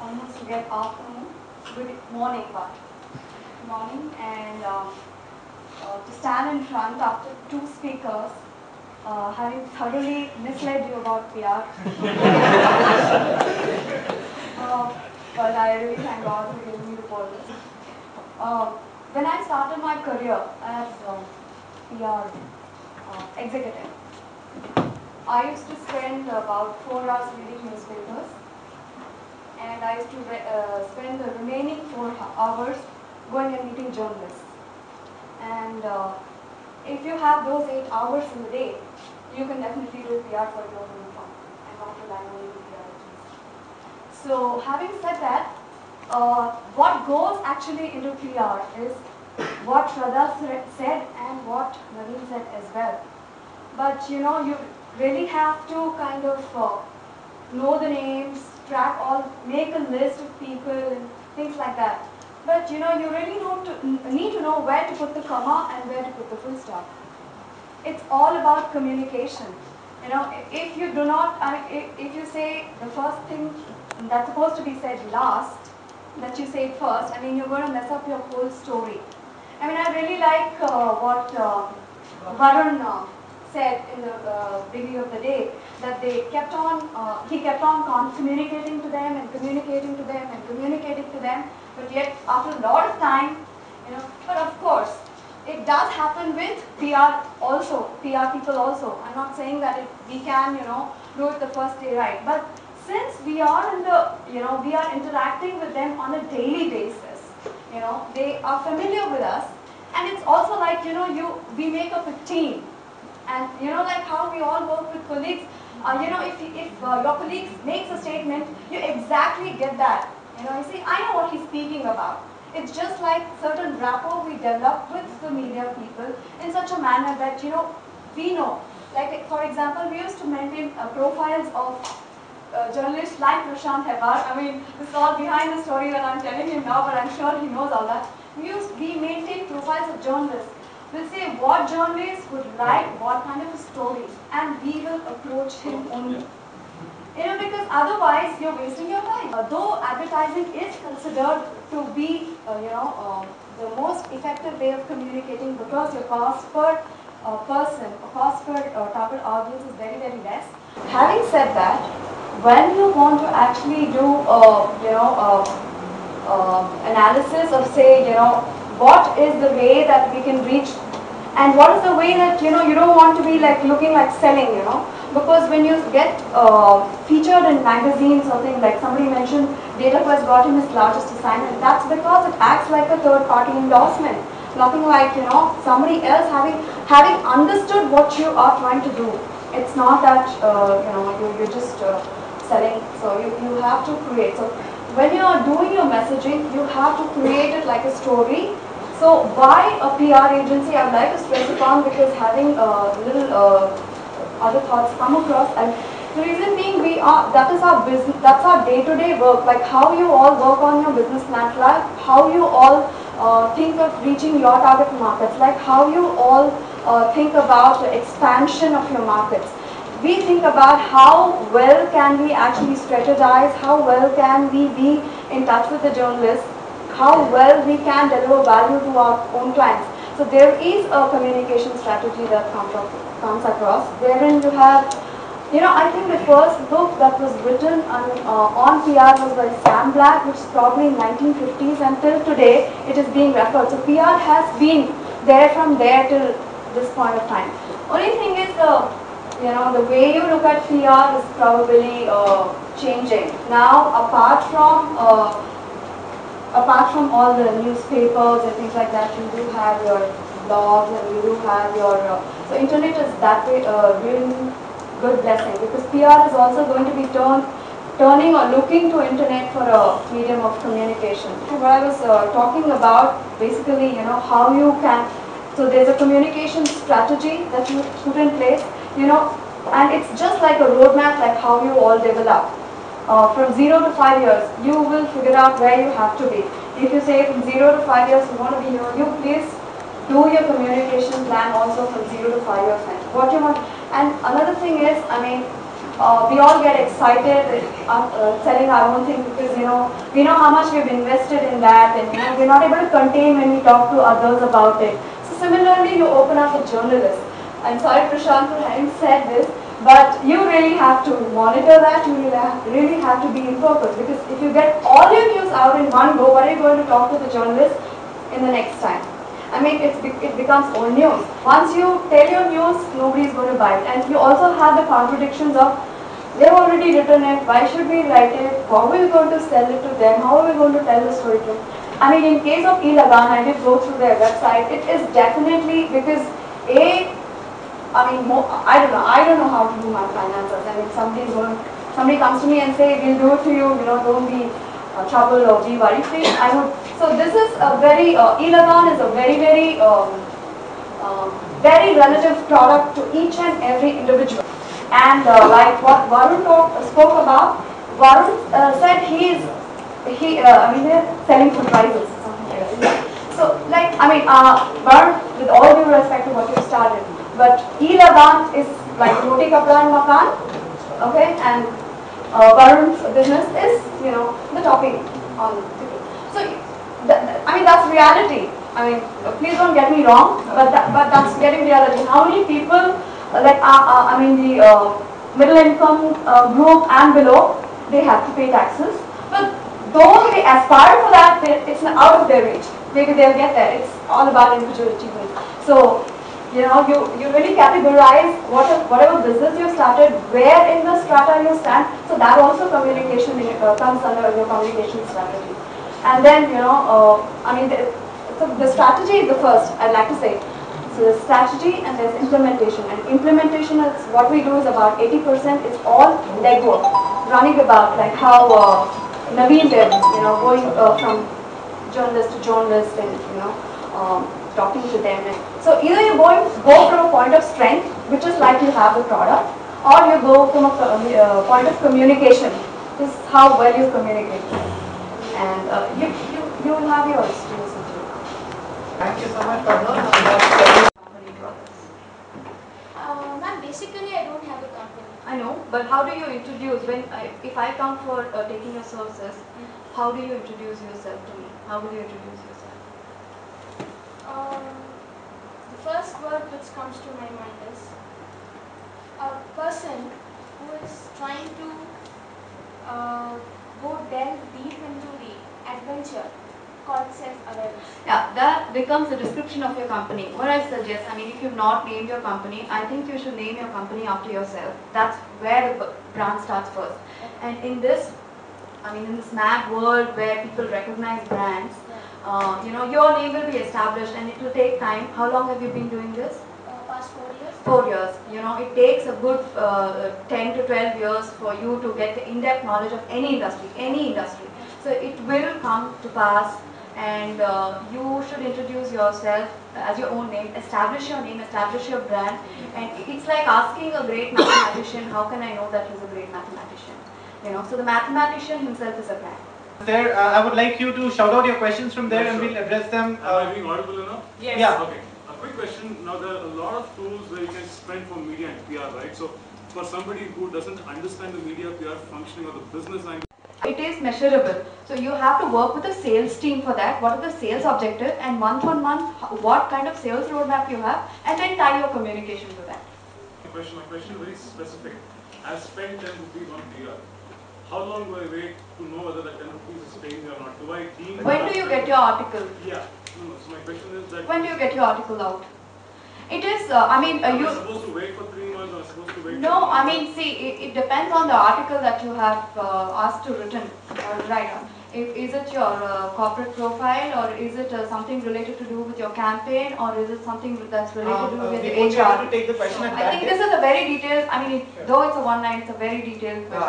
almost forget afternoon. Good morning, but morning, and to stand in front after two speakers, having thoroughly misled you about PR. But I really thank God for giving me the purpose. When I started my career as PR executive, I used to spend about 4 hours reading newspapers, and I used to spend the remaining 4 hours going and meeting journalists. And if you have those 8 hours in the day, you can definitely do PR for your own firm and not rely on any PR agency. So having said that, what goes actually into PR is what Shraddha said and what Naveen said as well. But you know, you really have to kind of know the names, track all, make a list of people and things like that. But you know, you really need to know where to put the comma and where to put the full stop. It's all about communication. You know, if you do not, I mean, if you say the first thing that's supposed to be said last, that you say it first, I mean, you're going to mess up your whole story. I mean, I really like what Varun said in the beginning of the day, that they kept on, he kept on communicating to them and communicating to them and communicating to them, but yet after a lot of time, you know, but of course, it does happen with PR also, PR people also. I'm not saying that we can, you know, do it the first day right, but since we are in the, you know, we are interacting with them on a daily basis, you know, they are familiar with us, and it's also like, you know, we make up a team. And you know, like how we all work with colleagues, you know, if your colleague makes a statement, you exactly get that. You know, you see, I know what he's speaking about. It's just like certain rapport we develop with the media people in such a manner that, you know, we know. Like, for example, we used to maintain profiles of journalists like Prashant Hebbar. I mean, this is all behind the story that I'm telling him now, but I'm sure he knows all that. We maintain profiles of journalists. We'll say what journalist would write what kind of a story, and we will approach him only. You know, because otherwise you're wasting your time. Though advertising is considered to be, the most effective way of communicating, because your cost per person, or cost per target audience is very, very less. Having said that, when you want to actually do, analysis of, say, you know, what is the way that we can reach, and what is the way that, you know, you don't want to be like looking like selling, you know, because when you get featured in magazines or things, like somebody mentioned Data has got him his largest assignment, that's because it acts like a third party endorsement, nothing like, you know, somebody else having understood what you are trying to do. It's not that, you know, you're just selling, so you have to create. So when you are doing your messaging, you have to create it like a story. So why a PR agency, I would like to stress upon, because having little other thoughts come across, and the reason being, that is our business, that's our day-to-day work, like how you all work on your business plan, like how you all think of reaching your target markets, like how you all think about the expansion of your markets. We think about how well can we actually strategize, how well can we be in touch with the journalists, how well we can deliver value to our own clients. So there is a communication strategy that comes across, wherein you have, you know, I think the first book that was written on PR was by Sam Black, which is probably in 1950s, and till today it is being referred. So PR has been there from there till this point of time. Only thing is, you know, the way you look at PR is probably changing. Now, apart from all the newspapers and things like that, you do have your blogs and you do have your, so internet is that way really good blessing, because PR is also going to be turning or looking to internet for a medium of communication. What I was talking about, basically, you know, how you can, so there's a communication strategy that you put in place, you know, and it's just like a roadmap, like how you all develop. From 0 to 5 years, you will figure out where you have to be. If you say from 0 to 5 years you want to be here, you please do your communication plan also from 0 to 5 years. What you want. And another thing is, I mean, we all get excited selling our own thing because we know how much we've invested in that, and we're not able to contain when we talk to others about it. So similarly, you open up a journalist. I'm sorry, Prashant, for having said this, but you really have to monitor that. You really have to be in focus, because if you get all your news out in one go, what are you going to talk to the journalist in the next time? I mean, it becomes old news. Once you tell your news, nobody is going to buy it. And you also have the contradictions of, they've already written it, why should we write it, how are we going to sell it to them, how are we going to tell the story to them? I mean, in case of eLagaan, I did go through their website. It is definitely because I don't know how to do my finances. I mean, somebody comes to me and say, we'll do it to you, don't be trouble or be worry free. So this is a very, eLagaan is a very relative product to each and every individual. And like what Varun spoke about, Varun said they're selling for prices. So like, Varun, with all due respect to what you started, but eLagaan is like Roti Kapda and Makan, okay, and Varun's business is, the topping on it. So, that's reality. Please don't get me wrong, but that's getting reality. How many people, the middle income group and below, they have to pay taxes, but though they aspire for that, it's out of their reach. Maybe they'll get there. It's all about individual achievement. So, you really categorize whatever business you started, where in the strata you stand. So that also communication comes under your communication strategy. And then, the strategy is the first, I'd like to say. So there's strategy and there's implementation. And implementation is what we do is about 80%. It's all legwork, running about, like how Naveen did, going from journalist to journalist and, talking to them. So either you go from a point of strength, which is like you have the product, or you go from a point of communication. This is how well you communicate. And you will have yours to listen to. Thank you so much, Padma. Ma'am, basically I don't have a company. I know, but how do you introduce, if I come for taking your services, how do you introduce yourself to me? How will you introduce yourself? The first word which comes to my mind is a person who is trying to go delve deep into the adventure called self-awareness. Yeah, that becomes the description of your company. What I suggest, if you've not named your company, I think you should name your company after yourself. That's where the brand starts first. And in this, in this mad world where people recognize brands, your name will be established and it will take time. How long have you been doing this? Past 4 years. 4 years. It takes a good 10 to 12 years for you to get the in-depth knowledge of any industry. So it will come to pass, and you should introduce yourself as your own name, establish your name, establish your brand. And it's like asking a great mathematician, how can I know that he's a great mathematician? So the mathematician himself is a brand. There, I would like you to shout out your questions from there, and we'll address them. Am I being audible enough? Yes. Yeah. Okay. A quick question. Now, there are a lot of tools where you can spend for media and PR, right? So, for somebody who doesn't understand the media PR functioning or the business angle, it is measurable. So you have to work with a sales team for that. What are the sales objectives, and month on month, what kind of sales roadmap you have, and then tie your communication to that. my question is very specific. I've spent 10 rupees on PR. How long do I wait to know whether that 10 rupees is paying me or not? Do I deem? When do you get your article? Yeah. No, so my question is that. When do you get your article out? It is, Am I supposed to wait for 3 months, or am I supposed to wait? No, see, it depends on the article that you have asked to write on. Is it your corporate profile, or is it something related to do with your campaign, or is it something that's related to do with the HR? To take the question at I think this is a very detailed, though it's a one line, it's a very detailed question.